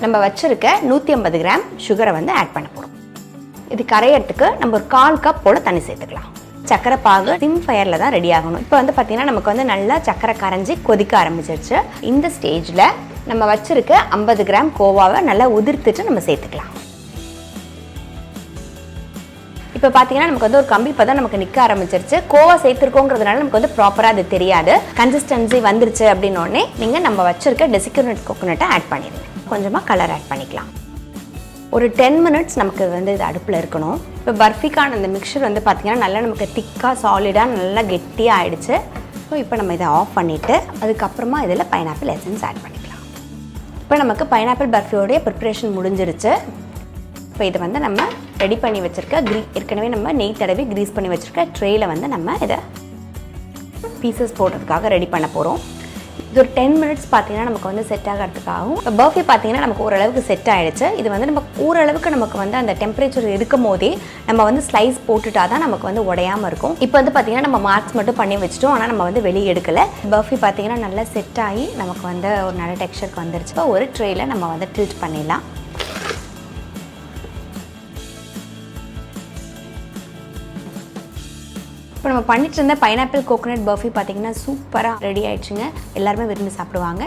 நம்ம வச்சுருக்க 150 கிராம் சுகரை வந்து ஆட் பண்ண போகிறோம். இது கரையறதுக்கு நம்ம ஒரு 1/4 கப் போல் தண்ணி சேர்த்துக்கலாம். சக்கரை பாகு சிம் ஃபயரில் தான் ரெடி ஆகணும். இப்போ வந்து பார்த்திங்கன்னா நமக்கு வந்து நல்லா சக்கரை கரைஞ்சி கொதிக்க ஆரம்பிச்சிருச்சு. இந்த ஸ்டேஜில் நம்ம வச்சுருக்க 50 கிராம் கோவாவை நல்லா உதிர்த்துட்டு நம்ம சேர்த்துக்கலாம். இப்போ பார்த்தீங்கன்னா நமக்கு வந்து ஒரு கம்பி பதம் நமக்கு நிற்க ஆரம்பிச்சிருச்சு. கோவா சேர்த்துருக்கோங்கிறதுனால நமக்கு வந்து ப்ராப்பராக அது தெரியாது. கன்சிஸ்டன்சி வந்துருச்சு அப்படின்னோடனே நீங்கள் நம்ம வச்சுருக்க டெசிகேட்டட் கோகோனட்டை ஆட் பண்ணிடுங்க. கொஞ்சமாக கலர் ஆட் பண்ணிக்கலாம். ஒரு 10 மினிட்ஸ் நமக்கு வந்து இது அடுப்பில் இருக்கணும். இப்போ பர்ஃபிக்கான அந்த மிக்சர் வந்து பார்த்திங்கன்னா நல்லா நமக்கு திக்காக சாலிடாக நல்லா கெட்டியாக ஆகிடுச்சு. ஸோ இப்போ நம்ம இதை ஆஃப் பண்ணிவிட்டு அதுக்கப்புறமா இதில் பைனாப்பிள் எசன்ஸ் ஆட் பண்ணிக்கலாம். இப்போ நமக்கு பைனாப்பிள் பர்ஃபியோடைய ப்ரிப்ரேஷன் முடிஞ்சிருச்சு. இப்போ இதை வந்து நம்ம ரெடி பண்ணி வச்சுருக்க ஏற்கனவே நம்ம நெய் தடவி க்ரீஸ் பண்ணி வச்சுருக்க ட்ரேயில் வந்து நம்ம இதை பீசஸ் போடுறதுக்காக ரெடி பண்ண போகிறோம். இது ஒரு 10 மினிட்ஸ் பார்த்தீங்கன்னா நமக்கு வந்து செட் ஆகிறதுக்காகும். இப்போ பர்ஃபி பார்த்தீங்கன்னா நமக்கு ஓரளவுக்கு செட் ஆகிடுச்சு. இது வந்து நம்ம ஓரளவுக்கு நமக்கு வந்து அந்த டெம்பரேச்சர் இருக்கும் போதே நம்ம வந்து ஸ்லைஸ் போட்டுட்டா தான் நமக்கு வந்து உடையாமல் இருக்கும். இப்போ வந்து பார்த்திங்கன்னா நம்ம மார்க்ஸ் மட்டும் பண்ணி வச்சுட்டோம். ஆனால் நம்ம வந்து வெளியே எடுக்கலை. பர்ஃபி பார்த்திங்கன்னா நல்லா செட் ஆகி நமக்கு வந்து ஒரு நல்ல டெக்ஸ்சருக்கு வந்துருச்சு. இப்போ ஒரு ட்ரேயில் நம்ம வந்து டில்ட் பண்ணிடலாம். இப்போ நம்ம பண்ணிட்டு இருந்த பைனாப்பிள் கோகோனட் பர்ஃபி பார்த்திங்கன்னா சூப்பராக ரெடி ஆகிடுச்சுங்க. எல்லாருமே விரும்பி சாப்பிடுவாங்க.